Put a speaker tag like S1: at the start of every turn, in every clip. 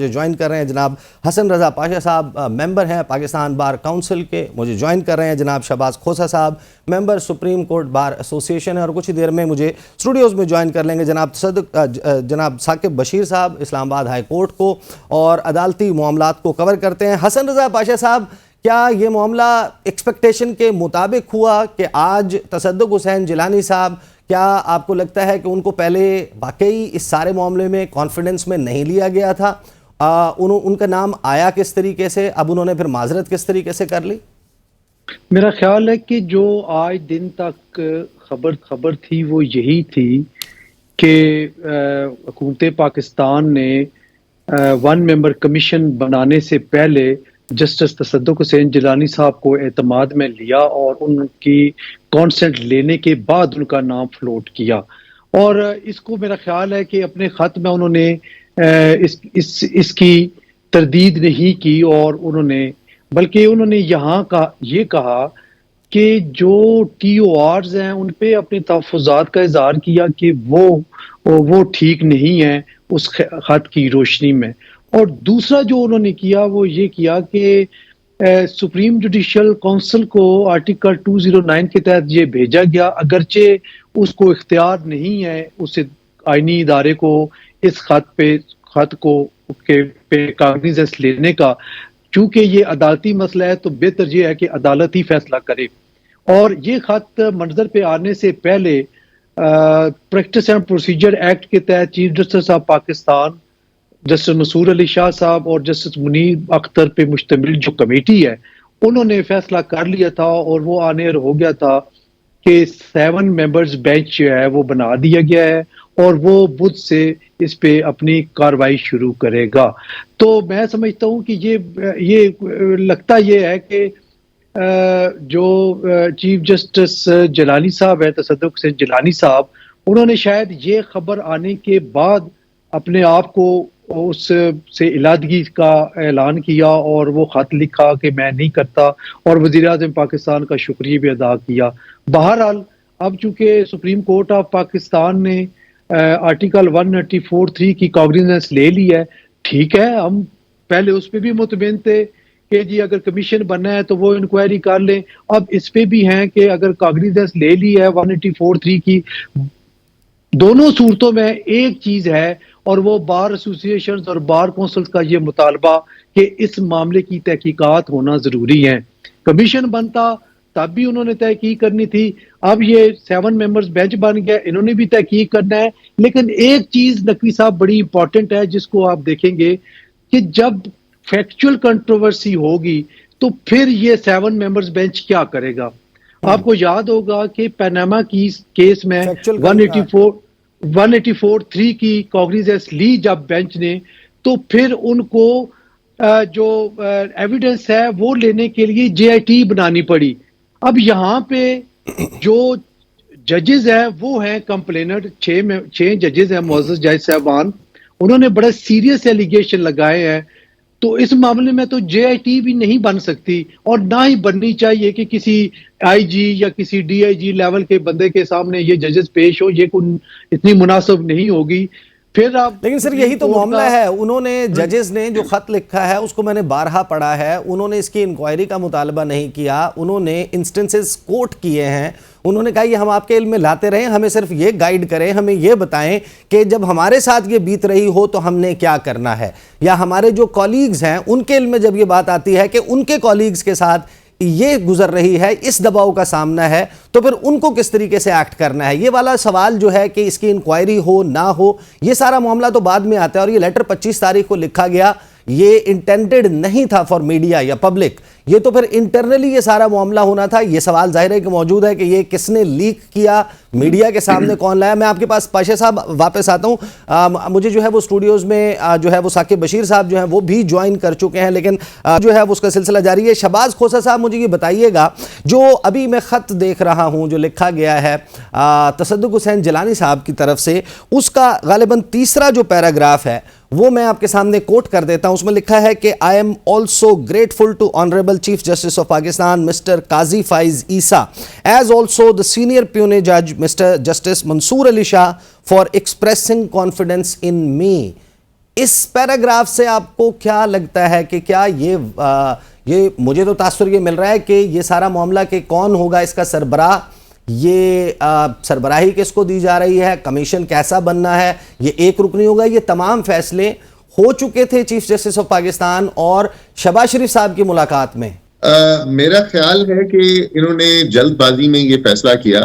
S1: मुझे ज्वाइन कर रहे हैं जनाब हसन रज़ा पाशा साहब, मेंबर हैं पाकिस्तान बार काउंसिल के। मुझे ज्वाइन कर रहे हैं जनाब शहबाज खोसा साहब, member supreme court bar association है। और कुछ ही देर में मुझे स्टूडियोज़ में ज्वाइन कर लेंगे जनाब साकिब बशीर साहब, इस्लामाबाद हाई कोर्ट को और अदालती मामलात को कवर करते हैं। हसन रज़ा पाशा साहब, क्या ये मामला एक्सपेक्टेशन के मुताबिक हुआ कि आज तसद्दुक़ हुसैन जिलानी साहब, क्या आपको लगता है कि उनको पहले वाकई इस सारे मामले में कॉन्फिडेंस में नहीं लिया गया था? उनका नाम आया किस तरीके से, अब उन्होंने फिर माजरत किस तरीके से कर ली?
S2: मेरा ख्याल है कि जो आज दिन तक खबर थी वो यही थी कि हुकूमत पाकिस्तान ने वन मेंबर कमीशन बनाने से पहले जस्टिस तसद्दुक़ हुसैन जिलानी साहब को एतमाद में लिया और उनकी कॉन्सेंट लेने के बाद उनका नाम फ्लोट किया। और इसको मेरा ख्याल है कि अपने ख़त में उन्होंने इसकी तरदीद नहीं की और बल्कि उन्होंने यहाँ का ये कहा कि जो TORs हैं उन पे अपने तहफ़्फ़ुज़ात का इज़हार किया कि वो ठीक नहीं है उस ख़त की रोशनी में। और दूसरा जो उन्होंने किया वो ये किया कि सुप्रीम जुडिशल काउंसिल को आर्टिकल 209 के तहत ये भेजा गया, अगरचे उसको इख्तियार नहीं है उस आईनी इदारे को इस खत को पे कागज़ लेने का। चूंकि ये अदालती मसला है तो बेहतर ये है कि अदालत ही फैसला करे। और ये खत मंजर पे आने से पहले प्रैक्टिस एंड प्रोसीजर एक्ट के तहत chief justice of Pakistan justice मसूर अली शाह साहब और जस्टिस मुनीर अख्तर पे मुश्तमिल जो कमेटी है उन्होंने फैसला कर लिया था और वो आनेर हो गया था कि 7 मेंबर्स बेंच जो है वो बना दिया गया है और वो बुध से इस पे अपनी कार्रवाई शुरू करेगा। तो मैं समझता हूँ कि ये लगता ये है कि जो चीफ जस्टिस जिलानी साहब है, तसद्दुक़ हुसैन जिलानी साहब, उन्होंने शायद ये खबर आने के बाद अपने आप को उससे इलादगी का ऐलान किया और वो खत लिखा कि मैं नहीं करता और वज़ीर-ए-आज़म पाकिस्तान का शुक्रिया भी अदा किया। बहरहाल अब चूंकि सुप्रीम कोर्ट ऑफ पाकिस्तान ने आर्टिकल 194(3) की कॉग्निजेंस ले ली है, ठीक है, हम पहले उस पर भी मुतमिन थे कि जी अगर कमीशन बनना है तो वो इंक्वायरी कर लें। अब इस पे भी हैं कि अगर कॉग्निजेंस ले ली है 184(3) की, दोनों सूरतों में एक चीज है और वो बार एसोसिएशन और बार काउंसिल का ये मुतालबा कि इस मामले की तहकीकात होना जरूरी है। कमीशन बनता तब भी उन्होंने तहकीक करनी थी, अब ये 7 मेंबर्स बेंच बन गया, इन्होंने भी तहकीक करना है। लेकिन एक चीज नकवी साहब बड़ी इंपॉर्टेंट है जिसको आप देखेंगे कि जब फैक्चुअल कंट्रोवर्सी होगी तो फिर ये 7 मेंबर्स बेंच क्या करेगा। आपको याद होगा कि पनामा की केस में 184(3) की कॉग्निजेंस ली जब बेंच ने, तो फिर उनको जो एविडेंस है वो लेने के लिए JIT बनानी पड़ी। अब यहाँ पे जो जजेस हैं वो हैं कंप्लेनर, 6 जजेस हैं मुअज़्ज़ज़ जज साहबान, उन्होंने बड़े सीरियस एलिगेशन लगाए हैं। तो इस मामले में तो JIT भी नहीं बन सकती और ना ही बननी चाहिए कि किसी IG या किसी DIG लेवल के बंदे के सामने ये जजेस पेश हो, ये कोई इतनी मुनासिब नहीं होगी। फिर आप
S1: लेकिन सर यही तो मामला है, उन्होंने जजेस ने जो खत लिखा है उसको मैंने बारहा पढ़ा है, उन्होंने इसकी इंक्वायरी का मुतालबा नहीं किया, उन्होंने इंस्टेंसेस कोट किए हैं, उन्होंने कहा ये हम आपके इल्म में लाते रहें, हमें सिर्फ ये गाइड करें, हमें ये बताएं कि जब हमारे साथ ये बीत रही हो तो हमने क्या करना है, या हमारे जो कॉलीग्स हैं उनके इल्म में जब ये बात आती है कि उनके कॉलीग्स के साथ ये गुजर रही है, इस दबाव का सामना है, तो फिर उनको किस तरीके से एक्ट करना है। ये वाला सवाल जो है कि इसकी इंक्वायरी हो ना हो, ये सारा मामला तो बाद में आता है। और ये लेटर 25 तारीख को लिखा गया, ये इंटेंडेड नहीं था फॉर मीडिया या पब्लिक, ये तो फिर इंटरनली ये सारा मामला होना था। ये सवाल जाहिर है कि मौजूद है कि ये किसने लीक किया, मीडिया के सामने कौन लाया। मैं आपके पास पाशा साहब वापस आता हूँ। मुझे जो है वो स्टूडियोज़ में जो है वो साकिब बशीर साहब जो है वो भी ज्वाइन कर चुके हैं, लेकिन जो है वो उसका सिलसिला जारी है। शहबाज खोसा साहब, मुझे ये बताइएगा, जो अभी मैं ख़त देख रहा हूँ जो लिखा गया है तसद्दुक़ हुसैन जिलानी साहब की तरफ से, उसका गालिबन तीसरा जो पैराग्राफ है वो मैं आपके सामने कोट कर देता हूं। उसमें लिखा है कि I am also grateful to honourable chief justice of Pakistan mister Qazi Faez Isa, as also the senior puisne जज mister justice Mansoor Ali Shah for expressing confidence in me. इस पैराग्राफ से आपको क्या लगता है कि क्या ये मुझे तो तासुर ये मिल रहा है कि ये सारा मामला कि कौन होगा इसका सरबराह, ये सरबराही किसको दी जा रही है, कमीशन कैसा बनना है, ये एक रुकनी होगा, ये तमाम फैसले हो चुके थे चीफ जस्टिस ऑफ पाकिस्तान और शहबाज शरीफ साहब की मुलाकात में?
S3: मेरा ख्याल है कि इन्होंने जल्दबाजी में ये फैसला किया,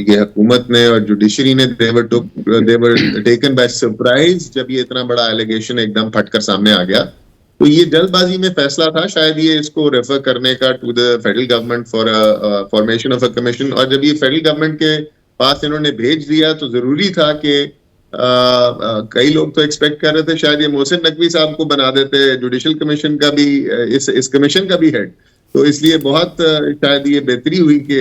S3: ये हुकूमत ने और जुडिशरी ने देवर टेकन बाय सरप्राइज जब ये इतना बड़ा एलिगेशन एकदम फटकर सामने आ गया। तो ये जल्दबाजी में फैसला था, शायद ये इसको रेफर करने का to the federal government for formation of a commission, और जब ये फेडरल गवर्नमेंट के पास इन्होंने भेज दिया तो जरूरी था कि कई लोग तो एक्सपेक्ट कर रहे थे शायद ये मोहसिन नकवी साहब को बना देते जुडिशल कमीशन का भी, इस कमीशन का भी हेड। तो इसलिए बहुत शायद ये बेहतरी हुई कि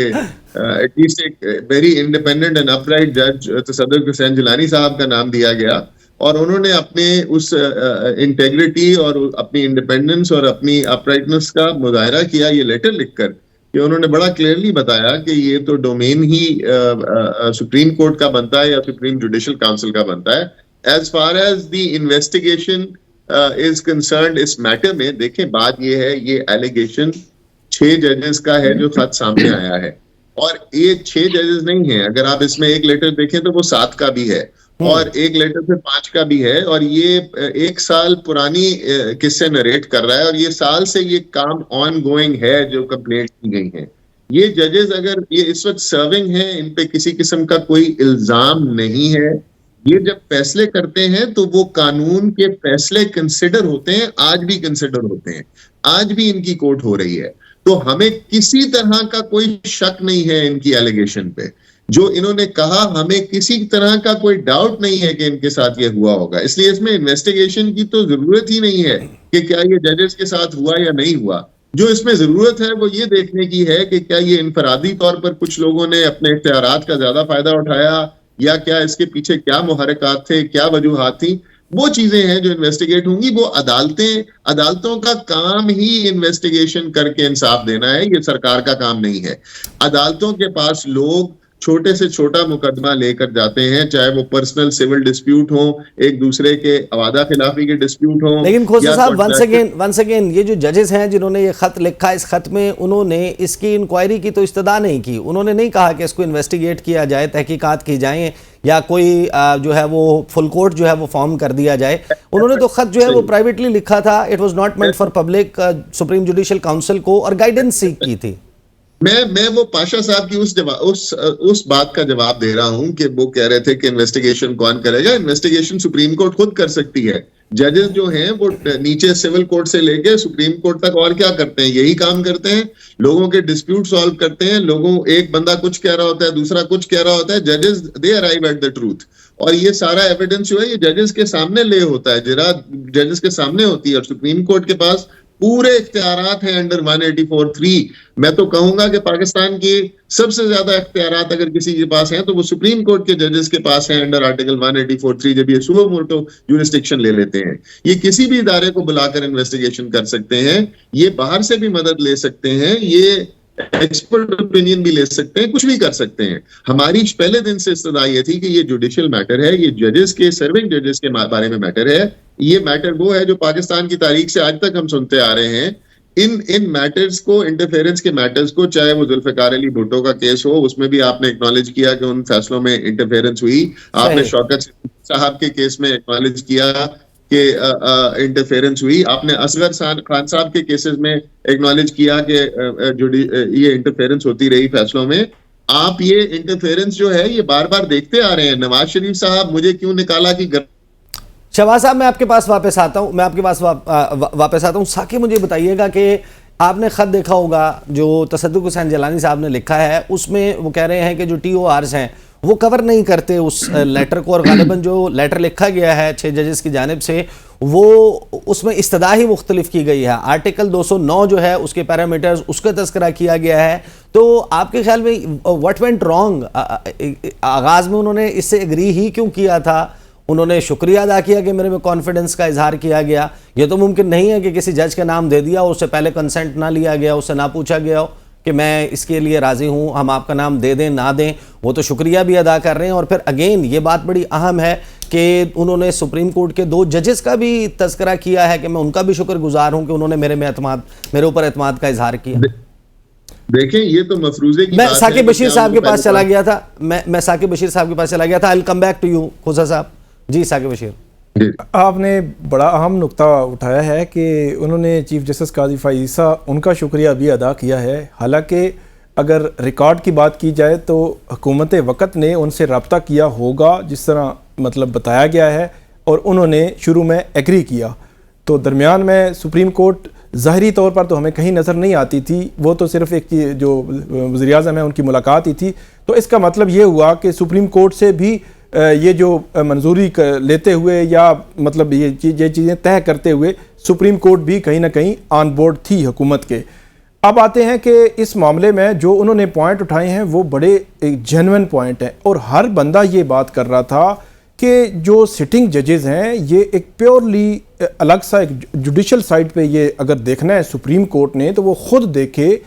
S3: एटलीस्ट एक वेरी इंडिपेंडेंट एंड अपराइट जज तसद्दुक़ हुसैन जिलानी साहब का नाम दिया गया, और उन्होंने अपने उस इंटेग्रिटी और अपनी इंडिपेंडेंस और अपनी अपराइटनेस का मुजाहरा किया ये लेटर लिखकर, कि उन्होंने बड़ा क्लियरली बताया कि ये तो डोमेन ही सुप्रीम कोर्ट का बनता है या सुप्रीम जुडिशल काउंसिल का बनता है। As far as the investigation is concerned इस मैटर में, देखें बात ये है, ये एलिगेशन 6 जजेस का है जो खत सामने आया है, और ये 6 जजेस नहीं है, अगर आप इसमें एक लेटर देखें तो वो 7 का भी है और एक लेटर से 5 का भी है, और ये 1 साल पुरानी किस्से नरेट कर रहा है, और ये साल से ये काम ऑन गोइंग है जो कंप्लेंट की गई है। ये जजेस अगर ये इस वक्त सर्विंग हैं, इन पे किसी किस्म का कोई इल्जाम नहीं है, ये जब फैसले करते हैं तो वो कानून के फैसले कंसिडर होते हैं, आज भी कंसिडर होते हैं, आज भी इनकी कोर्ट हो रही है। तो हमें किसी तरह का कोई शक नहीं है इनकी एलिगेशन पे, जो इन्होंने कहा हमें किसी तरह का कोई डाउट नहीं है कि इनके साथ ये हुआ होगा। इसलिए इसमें इन्वेस्टिगेशन की तो जरूरत ही नहीं है कि क्या ये जजेस के साथ हुआ या नहीं हुआ। जो इसमें जरूरत है वो ये देखने की है कि क्या ये इनफरादी तौर पर कुछ लोगों ने अपने इख्तियारात का ज्यादा फायदा उठाया, या क्या इसके पीछे क्या मुहर्रिकात थे, क्या वजूहात थी। वो चीजें हैं जो इन्वेस्टिगेट होंगी। वो अदालतों का काम ही इन्वेस्टिगेशन करके इंसाफ देना है, ये सरकार का काम नहीं है। अदालतों के पास लोग छोटे से छोटा मुकदमा लेकर जाते हैं, चाहे वो पर्सनल सिविल डिस्प्यूट हो, एक दूसरे के वादा खिलाफी के डिस्प्यूट हो।
S1: लेकिन खोसा साहब वंस अगेन ये जो जजेस हैं जिन्होंने ये खत लिखा, इस खत में उन्होंने इसकी इंक्वायरी की तो इस्तदा नहीं की, उन्होंने नहीं कहा कि इसको इन्वेस्टिगेट किया जाए, तहकीकात की जाए, या कोई जो है वो फुल कोर्ट जो है वो फॉर्म कर दिया जाए। उन्होंने तो खत जो है वो प्राइवेटली लिखा था, it was not meant for public, supreme judicial council को, और गाइडेंस सीख की थी।
S3: मैं वो पाशा साहब की उस बात का जवाब दे रहा हूं कि वो कह रहे थे कि इन्वेस्टिगेशन कौन करेगा। इन्वेस्टिगेशन सुप्रीम कोर्ट खुद कर सकती है। जजेस जो हैं वो नीचे सिविल कोर्ट से लेके सुप्रीम कोर्ट तक और क्या करते हैं, यही काम करते हैं, लोगों के डिस्प्यूट सॉल्व करते हैं। एक बंदा कुछ कह रहा होता है, दूसरा कुछ कह रहा होता है, जजेस they arrive at the truth, और ये सारा एविडेंस जो है ये जजेस के सामने ले होता है, जरा जजेस के सामने होती है, और सुप्रीम कोर्ट के पास पूरे इख्तियारात हैं अंडर 184(3). मैं तो कहूंगा कि पाकिस्तान की सबसे ज्यादा इख्तियारात अगर किसी के पास हैं तो वो सुप्रीम कोर्ट के जजेस के पास हैं अंडर आर्टिकल 184(3), जब ये सुबह मोटो यूरिस्डिक्शन ले लेते हैं। ये किसी भी इदारे को बुलाकर इन्वेस्टिगेशन कर सकते हैं, ये बाहर से भी मदद ले सकते हैं, ये एक्सपर्ट ओपिनियन भी ले सकते हैं, कुछ भी कर सकते हैं। हमारी पहले दिन से इस्तदा ये थी कि ये जुडिशियल मैटर है, ये जजेस के, सर्विंग जजेस के बारे में मैटर है। ये मैटर वो है जो पाकिस्तान की तारीख से आज तक हम सुनते आ रहे हैं। इन मैटर्स को, इंटरफेरेंस के मैटर्स को, चाहे वो जुल्फिकार अली भुट्टो का केस हो, उसमें भी आपने एक्नॉलेज किया कि उन फैसलों में इंटरफेरेंस हुई। आपने शौकत साहब के केस में एक्नॉलेज किया कि इंटरफेरेंस हुई। आपने असगर खान साहब के केसेस में एक्नॉलेज किया कि ये इंटरफेरेंस होती रही फैसलों में। आप ये इंटरफेरेंस जो है ये बार बार देखते आ रहे हैं। नवाज शरीफ साहब मुझे क्यों निकाला कि
S1: शहबाज साहब मैं आपके पास वापस आता हूं। साकिब मुझे बताइएगा कि आपने ख़त देखा होगा जो तसद्दुक़ हुसैन जिलानी साहब ने लिखा है, उसमें वो कह रहे हैं कि जो TORs हैं वो कवर नहीं करते उस लेटर को, और गालिबन जो लेटर लिखा गया है 6 जजेस की जानिब से वो उसमें इस्तदा ही मुख्तलिफ की गई है। आर्टिकल 209 जो है उसके पैरामीटर्स, उसका तस्करा किया गया है। तो आपके ख्याल में व्हाट वेंट रॉन्ग? आगाज़ में उन्होंने इससे एग्री ही क्यों किया था? उन्होंने शुक्रिया अदा किया कि मेरे में कॉन्फिडेंस का इजहार किया गया। ये तो मुमकिन नहीं है कि किसी जज का नाम दे दिया, उससे पहले कंसेंट ना लिया गया, उससे ना पूछा गया हो, कि मैं इसके लिए राजी हूं, हम आपका नाम दे दें ना दें, वो तो शुक्रिया भी अदा कर रहे हैं। और फिर अगेन ये बात बड़ी अहम है कि उन्होंने सुप्रीम कोर्ट के 2 जजेस का भी तज़किरा किया है कि मैं उनका भी शुक्रगुजार हूं कि उन्होंने मेरे ऊपर एतमाद का इजहार किया।
S3: देखें, ये तो मफरूजे की
S1: मैं
S3: बात
S1: साकिब
S3: है,
S1: बशीर
S3: क्या
S1: साहब के
S3: उनको
S1: पास
S3: पहले
S1: चला गया था, मैं साकिब बशीर साहब के पास चला गया था। I will come back to you Khawaja Sahab. जी साकिब बशीर,
S4: आपने बड़ा अहम नुक्ता उठाया है कि उन्होंने चीफ जस्टिस काजी फ़ाइज़ ईसा उनका शुक्रिया भी अदा किया है। हालांकि अगर रिकॉर्ड की बात की जाए तो हुकूमत वक़्त ने उनसे रब्ता किया होगा जिस तरह मतलब बताया गया है, और उन्होंने शुरू में एग्री किया। तो दरमियान में सुप्रीम कोर्ट ज़ाहरी तौर पर तो हमें कहीं नज़र नहीं आती थी, वो तो सिर्फ एक जो वज़ीर आज़म है उनकी मुलाकात ही थी। तो इसका मतलब ये हुआ कि सुप्रीम कोर्ट से भी ये जो मंजूरी लेते हुए या मतलब ये चीज़ें तय करते हुए सुप्रीम कोर्ट भी कहीं ना कहीं ऑन बोर्ड थी हुकूमत के। अब आते हैं कि इस मामले में जो उन्होंने पॉइंट उठाए हैं वो बड़े एक जेन्युइन पॉइंट हैं, और हर बंदा ये बात कर रहा था कि जो सिटिंग जजेस हैं ये एक प्योरली अलग सा एक जुडिशल साइड पे ये अगर देखना है सुप्रीम कोर्ट ने तो वो खुद देखे,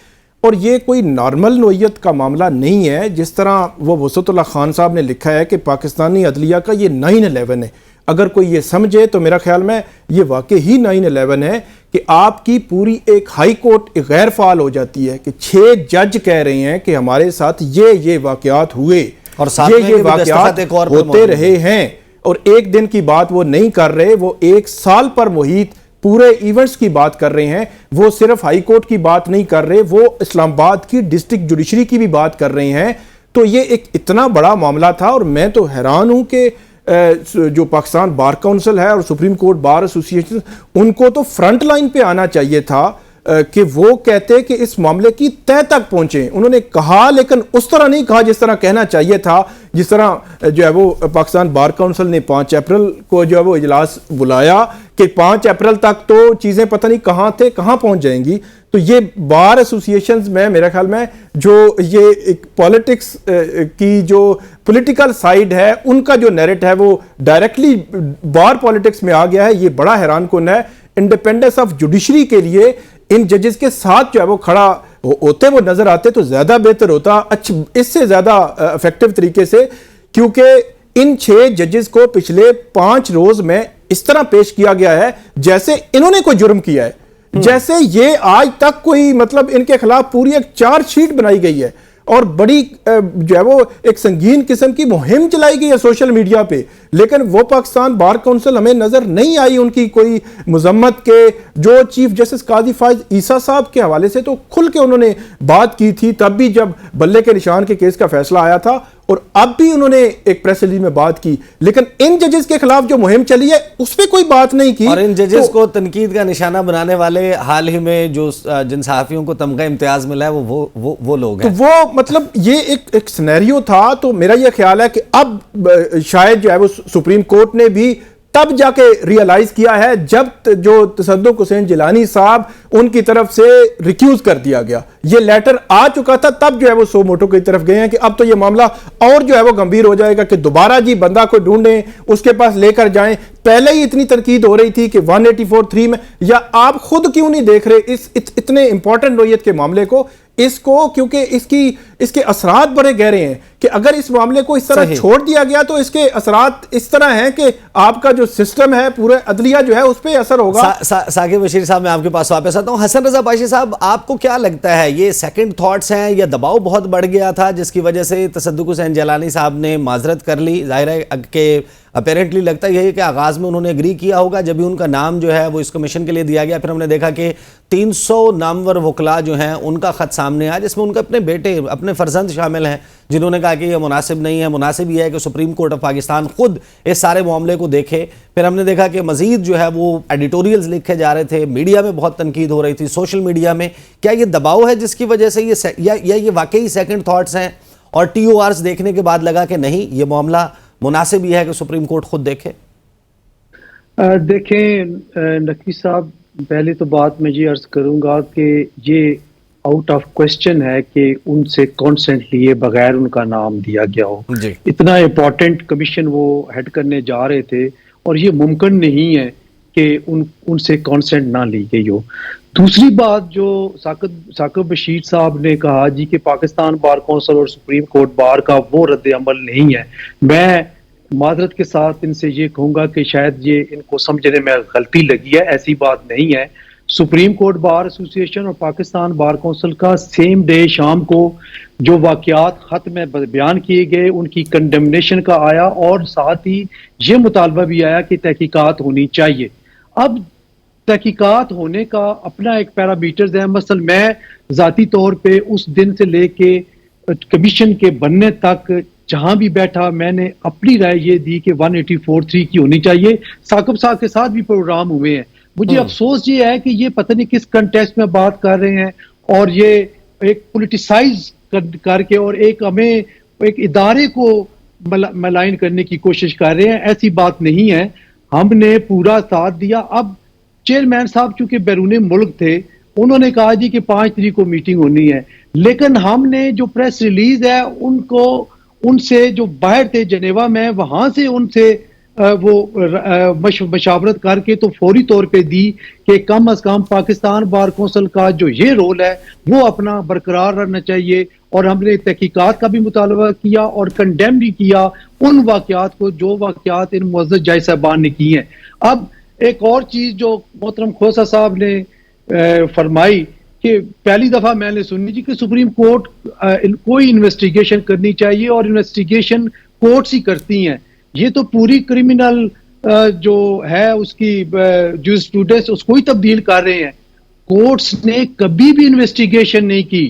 S4: और ये कोई नॉर्मल नोयत का मामला नहीं है। जिस तरह वो वसतुल्ला खान साहब ने लिखा है कि पाकिस्तानी अदलिया का ये 9/11 है। अगर कोई ये समझे तो मेरा ख्याल में ये वाकई ही 9/11 है कि आपकी पूरी एक हाई कोर्ट गैर फाल हो जाती है कि 6 जज कह रहे हैं कि हमारे साथ ये वाकयात हुए
S1: और
S4: ये वाकयात होते रहे हैं, और एक दिन की बात वो नहीं कर रहे, वो 1 साल पर मुहित पूरे इवेंट्स की बात कर रहे हैं। वो सिर्फ हाई कोर्ट की बात नहीं कर रहे, वो इस्लामाबाद की डिस्ट्रिक्ट जुडिशरी की भी बात कर रहे हैं। तो ये एक इतना बड़ा मामला था, और मैं तो हैरान हूं कि जो पाकिस्तान बार काउंसिल है और सुप्रीम कोर्ट बार एसोसिएशन, उनको तो फ्रंट लाइन पे आना चाहिए था कि वो कहते कि इस मामले की तह तक पहुंचे। उन्होंने कहा, लेकिन उस तरह नहीं कहा जिस तरह कहना चाहिए था। जिस तरह जो है वो पाकिस्तान बार काउंसिल ने 5 अप्रैल को जो है वो इजलास बुलाया कि 5 अप्रैल तक तो चीज़ें पता नहीं कहाँ थे कहाँ पहुंच जाएंगी। तो ये बार एसोसिएशंस में मेरे ख्याल में जो ये एक पॉलिटिक्स की जो पॉलिटिकल साइड है उनका जो नैरेट है वो डायरेक्टली बार पॉलिटिक्स में आ गया है। ये बड़ा हैरानकुन है। इंडिपेंडेंस ऑफ जुडिशरी के लिए इन जजेस के साथ जो है वो खड़ा होते वो नजर आते तो ज्यादा बेहतर होता, अच्छा इससे ज्यादा इफेक्टिव तरीके से, क्योंकि इन 6 जजेस को पिछले 5 रोज में इस तरह पेश किया गया है जैसे इन्होंने कोई जुर्म किया है, जैसे ये आज तक कोई मतलब इनके खिलाफ पूरी एक चार्जशीट बनाई गई है और बड़ी जो है वो एक संगीन किस्म की मुहिम चलाई गई है सोशल मीडिया पे, लेकिन वो पाकिस्तान बार काउंसिल हमें नजर नहीं आई उनकी कोई मजम्मत के। जो चीफ जस्टिस काजी फ़ाइज़ ईसा साहब के हवाले से तो खुल के उन्होंने बात की थी, तब भी जब बल्ले के निशान के केस का फैसला आया था, और अब भी उन्होंने एक प्रेस रिलीज में बात की, लेकिन इन जजेस के खिलाफ जो मुहिम चली है उस पर कोई बात नहीं की।
S1: और इन जजेस को तनकीद का निशाना बनाने वाले हाल ही में जो जिन सहाफियों को तमगा इम्तियाज मिला है वो लोग हैं।
S4: तो वो मतलब ये एक सिनेरियो था। तो मेरा ये ख्याल है कि अब शायद जो है वो सुप्रीम कोर्ट ने भी तब जाके रियलाइज किया है जब जो तसद्दुक हुसैन जिलानी साहब उनकी तरफ से रिक्यूज कर दिया गया, ये लेटर आ चुका था, तब जो है वो सो मोटो की तरफ गए हैं कि अब तो ये मामला और जो है वो गंभीर हो जाएगा कि दोबारा जी बंदा को ढूंढें, उसके पास लेकर जाएं। पहले ही इतनी तनकीद हो रही थी कि 184(3) में, या आप खुद क्यों नहीं देख रहे इस इतने इंपॉर्टेंट नोयत के मामले को, इसको, क्योंकि इसके असरात बड़े गहरे हैं कि अगर इस मामले को इस तरह छोड़ दिया गया तो इसके असरात इस तरह हैं कि आपका जो सिस्टम है पूरे अदलिया जो है उस पर असर होगा।
S1: साकिब बशीर साहब, मैं आपके पास वापस आता हूं। हसन रजा पाशी साहब, आपको क्या लगता है ये सेकंड थॉट्स हैं या दबाव बहुत बढ़ गया था जिसकी वजह से तसद्दुक हुसैन जिलानी साहब ने माजरत कर ली? जाहिर है कि अपेरेंटली लगता है कि आगाज़ में उन्होंने एग्री किया होगा जब भी उनका नाम जो है वो इस कमीशन के लिए दिया गया। फिर हमने देखा कि 300 नामवर वकला जो हैं उनका ख़त सामने आया जिसमें उनके अपने बेटे, अपने फर्जंद शामिल हैं, जिन्होंने कहा कि यह मुनासिब नहीं है। मुनासिब यह है कि सुप्रीम कोर्ट ऑफ पाकिस्तान खुद इस सारे मामले को देखे। फिर हमने देखा कि मज़ीद जो है वो एडिटोरियल्स लिखे जा रहे थे, मीडिया में बहुत तनकीद हो रही थी, सोशल मीडिया में। क्या ये दबाव है जिसकी वजह से ये वाकई सेकंड थॉट्स हैं और TORs देखने के बाद लगा कि नहीं, ये मामला मुनासिब यह है कि सुप्रीम कोर्ट खुद देखे?
S2: देखें नकी साहब, पहले तो बात मैं ये अर्ज करूंगा कि ये आउट ऑफ क्वेश्चन है कि उनसे कॉन्सेंट लिए बगैर उनका नाम दिया गया हो। इतना इम्पोर्टेंट कमीशन वो हेड करने जा रहे थे और ये मुमकिन नहीं है कि उनसे कॉन्सेंट ना ली गई हो। दूसरी बात जो साकिब बशीर साहब ने कहा जी कि पाकिस्तान बार कौंसिल और सुप्रीम कोर्ट बार का वो रद्द अमल नहीं है, मैं मादरत के साथ इनसे ये कहूंगा कि शायद ये इनको समझने में गलती लगी है, ऐसी बात नहीं है। सुप्रीम कोर्ट बार एसोसिएशन और पाकिस्तान बार कौंसिल का सेम डे शाम को जो वाकयात खत में बयान किए गए उनकी कंडेमनेशन का आया और साथ ही ये मुतालबा भी आया कि तहकीकात होनी चाहिए। अब तहकीकात होने का अपना एक पैरामीटर्स है, मसल मैं ज़ाती तौर पे उस दिन से लेके कमीशन के बनने तक जहां भी बैठा मैंने अपनी राय ये दी कि 184(3) की होनी चाहिए। साकिब साहब के साथ भी प्रोग्राम हुए हैं। मुझे अफसोस ये है कि ये पता नहीं किस कंटेक्स्ट में बात कर रहे हैं और ये एक पोलिटिसाइज करके और एक हमें एक इदारे को मलाइन करने की कोशिश कर रहे हैं। ऐसी बात नहीं है, हमने पूरा साथ दिया। अब चेयरमैन साहब चूंकि बैरून मुल्क थे, उन्होंने कहा जी कि 5 तारीख को मीटिंग होनी है, लेकिन हमने जो प्रेस रिलीज है उनको उनसे जो बाहर थे जनेवा में, वहां से उनसे वो मशावरत करके तो फौरी तौर पे दी कि कम अज कम पाकिस्तान बार कौंसिल का जो ये रोल है वो अपना बरकरार रहना चाहिए। और हमने तहकीकात का भी मुतालबा किया और कंडेम भी किया उन वाकयात को जो वाकयात इन मुअज़्ज़ज़ जज साहबान ने की हैं। अब एक और चीज जो मोहतरम खोसा साहब ने फरमाई कि पहली दफा मैंने सुनी जी कि सुप्रीम कोर्ट कोई इन्वेस्टिगेशन करनी चाहिए और इन्वेस्टिगेशन कोर्ट्स ही करती हैं। ये तो पूरी क्रिमिनल जो है उसकी जूरिस्प्रूडेंस उसको ही तब्दील कर रहे हैं। कोर्ट्स ने कभी भी इन्वेस्टिगेशन नहीं की,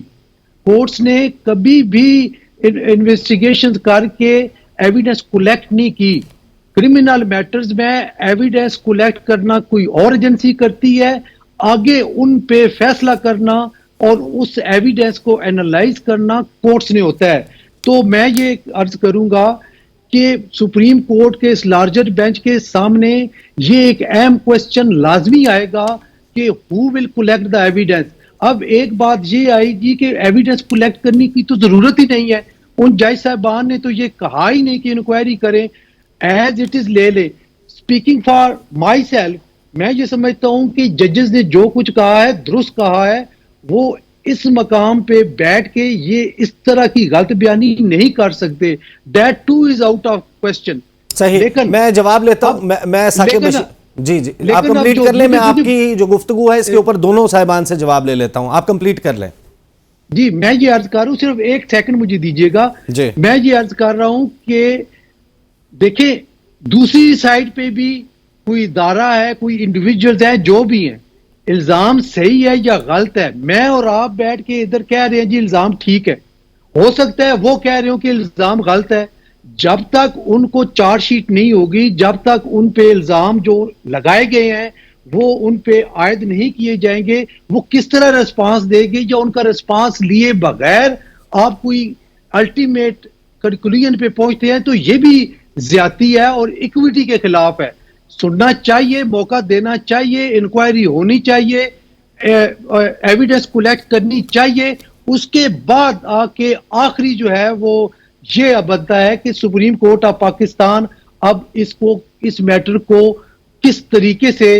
S2: कोर्ट्स ने कभी भी इन्वेस्टिगेशन करके एविडेंस कलेक्ट नहीं की। क्रिमिनल मैटर्स में एविडेंस कलेक्ट करना कोई और एजेंसी करती है, आगे उन पे फैसला करना और उस एविडेंस को एनालाइज करना कोर्ट्स ने होता है। तो मैं ये अर्ज करूंगा कि सुप्रीम कोर्ट के इस लार्जर बेंच के सामने ये एक अहम क्वेश्चन लाजमी आएगा कि who will collect the evidence. अब एक बात ये आएगी कि एविडेंस कलेक्ट करने की तो जरूरत ही नहीं है, उन जज साहबान ने तो ये कहा ही नहीं कि इंक्वायरी करें, एज इट इज ले ले। स्पीकिंग फॉर माई सेल्फ, मैं ये समझता हूं कि जजेस ने जो कुछ कहा है दुरुस्त कहा है। वो इस मकाम पे बैठ के ये इस तरह की गलत बयानी नहीं कर सकते। That two is out of question.
S1: सही, लेकिन मैं जवाब लेता हूं। मैं साकिब बशीर जी आप कंप्लीट कर लें, मैं आपकी जो गुफ्तगू है इसके ऊपर दोनों साहिबान से जवाब ले लेता हूं, आप कंप्लीट कर लें।
S2: जी मैं ये अर्ज कर रहा हूं, सिर्फ एक सेकंड मुझे दीजिएगा। मैं ये अर्ज कर रहा हूं कि देखिए दूसरी साइड पे भी कोई इदारा है, कोई इंडिविजुअल्स है, जो भी है, इल्जाम सही है या गलत है, मैं और आप बैठ के इधर कह रहे हैं जी इल्जाम ठीक है, हो सकता है वो कह रहे हो कि इल्जाम गलत है। जब तक उनको चार्जशीट नहीं होगी, जब तक उन पे इल्जाम जो लगाए गए हैं वो उन पे आयद नहीं किए जाएंगे, वो किस तरह रिस्पांस देंगे या उनका रिस्पांस लिए बगैर आप कोई अल्टीमेट कंक्लूजन पे पहुंचते हैं, तो ये भी ज्यादती है और इक्विटी के खिलाफ है। सुनना चाहिए, मौका देना चाहिए, इंक्वायरी होनी चाहिए, एविडेंस कलेक्ट करनी चाहिए, उसके बाद आके आखिरी जो है वो ये बनता है कि सुप्रीम कोर्ट ऑफ पाकिस्तान अब इस मैटर को किस तरीके से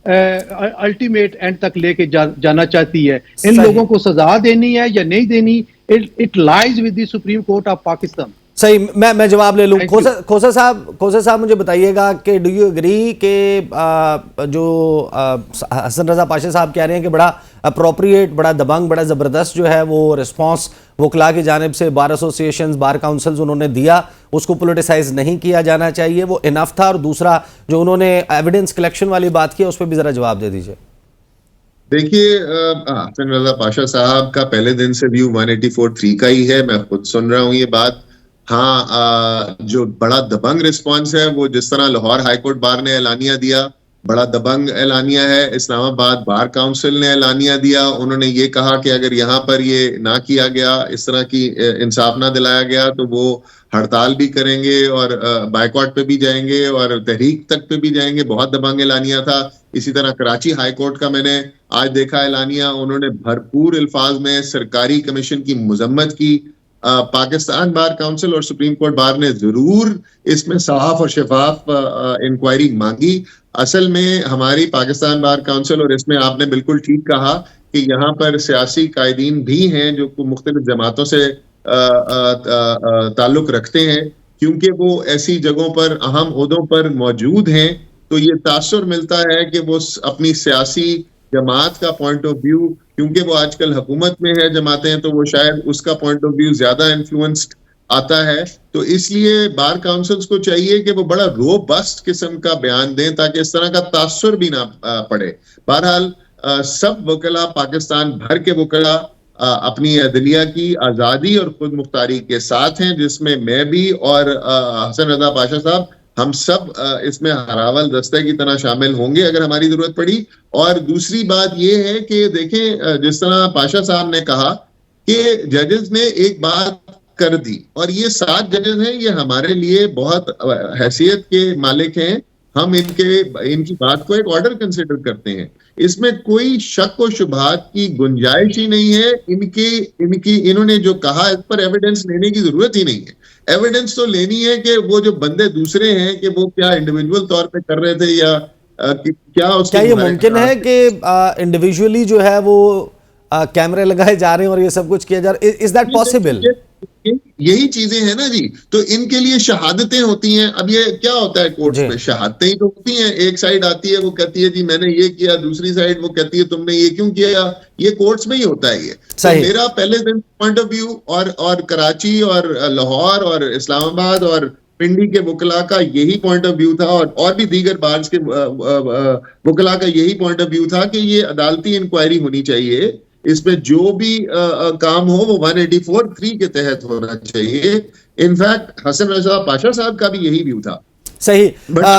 S2: अल्टीमेट एंड तक लेके जाना चाहती है। इन लोगों को सजा देनी है या नहीं देनी, it lies with the supreme court of Pakistan.
S1: सही, मैं जवाब ले लूं। खोसा साहब मुझे बताइएगा कि डू यू एग्री कि जो हसन रजा पाशा साहब कह रहे हैं कि बड़ा अप्रोप्रिएट, बड़ा दबंग, बड़ा ज़बरदस्त जो है वो रिस्पांस वकला की जानिब से बार एसोसिएशन, बार काउंसिल्स उन्होंने दिया, उसको पोलिटिसाइज नहीं किया जाना चाहिए, वो इनफ था। और दूसरा जो उन्होंने एविडेंस कलेक्शन वाली बात की उस पर भी ज़रा जवाब दे दीजिए।
S3: देखिए हसन रजा पाशा साहब का पहले दिन से व्यू 184(3) का ही है, मैं खुद सुन रहा हूँ ये बात। हाँ, जो बड़ा दबंग रिस्पांस है वो जिस तरह लाहौर हाईकोर्ट बार ने एलानिया दिया, बड़ा दबंग एलानिया है। इस्लामाबाद बार काउंसिल ने एलानिया दिया, उन्होंने ये कहा कि अगर यहाँ पर ये ना किया गया, इस तरह की इंसाफ ना दिलाया गया, तो वो हड़ताल भी करेंगे और बायकॉट पे भी जाएंगे और तहरीक तक पे भी जाएंगे। बहुत दबंग एलानिया था। इसी तरह कराची हाई कोर्ट का मैंने आज देखा एलानिया, उन्होंने भरपूर अल्फाज में सरकारी कमीशन की मजम्मत की। पाकिस्तान बार काउंसिल और सुप्रीम कोर्ट बार ने जरूर इसमें साफ और शफाफ इंक्वायरी मांगी। असल में हमारी पाकिस्तान बार काउंसिल, और इसमें आपने बिल्कुल ठीक कहा कि यहाँ पर सियासी कायदीन भी हैं जो मुख्तलिफ जमातों से ताल्लुक रखते हैं, क्योंकि वो ऐसी जगहों पर अहम ओहदों पर मौजूद हैं, तो ये तासुर मिलता है कि वो अपनी सियासी जमात का पॉइंट ऑफ व्यू, क्योंकि वो आजकल हुकूमत में है जमातें, तो वो शायद उसका पॉइंट ऑफ व्यू ज्यादा इन्फ्लुएंस्ड आता है। तो इसलिए बार काउंसिल्स को चाहिए कि वो बड़ा रोबस्ट किस्म का बयान दें ताकि इस तरह का तासुर भी ना पड़े। बहरहाल सब वकला, पाकिस्तान भर के वकला अपनी अदलिया की आज़ादी और खुद मुख्तारी के साथ हैं, जिसमें मैं भी और हसन रजा पाशा साहब, हम सब इसमें हरावल दस्ते की तरह शामिल होंगे अगर हमारी जरूरत पड़ी। और दूसरी बात यह है कि देखें, जिस तरह पाशा साहब ने कहा कि जजेस ने एक बात कर दी, और ये 7 जजेस हैं, ये हमारे लिए बहुत हैसियत के मालिक हैं, हम इनकी बात को एक ऑर्डर कंसिडर करते हैं, इसमें कोई शक व शुबहात की गुंजाइश ही नहीं है। इन्होंने जो कहा इस पर एविडेंस लेने की जरूरत ही नहीं है। एविडेंस तो लेनी है कि वो जो बंदे दूसरे हैं कि वो क्या इंडिविजुअल तौर पे कर रहे थे या क्या
S1: ये मुमकिन है कि इंडिविजुअली जो है वो कैमरे लगाए जा रहे हैं और ये सब कुछ किया जा रहा है? Is that possible?
S3: यही चीजें हैं ना जी, तो इनके लिए शहादतें होती हैं। अब ये क्या होता है कोर्ट में, शहादतें ही तो होती हैं। एक साइड आती है, वो कहती है जी मैंने ये किया, दूसरी साइड वो कहती है तुमने ये क्यों किया। ये कोर्ट्स में ही होता है ये। तो मेरा पहले दिन पॉइंट ऑफ व्यू और कराची और लाहौर और इस्लामाबाद और पिंडी के वकला का यही पॉइंट ऑफ व्यू था, और भी दीगर बार्स के वकला का यही पॉइंट ऑफ व्यू था कि ये अदालती इंक्वायरी होनी चाहिए, इसमें जो भी काम हो वो 184(3) के तहत होना चाहिए। इनफैक्ट हसन रजा पाशा साहब का भी यही व्यू था।
S1: सही।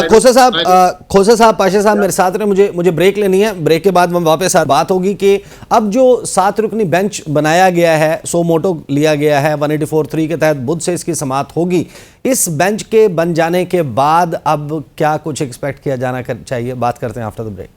S1: खोसा साहब, पाशा साहब मेरे साथ रहे, मुझे ब्रेक लेनी है। ब्रेक के बाद हम वापस बात होगी कि अब जो 7 रुकनी बेंच बनाया गया है, सो मोटो लिया गया है 184(3) के तहत बुध से इसकी समाप्त होगी। इस बेंच के बन जाने के बाद अब क्या कुछ एक्सपेक्ट किया जाना चाहिए? बात करते हैं आफ्टर द ब्रेक।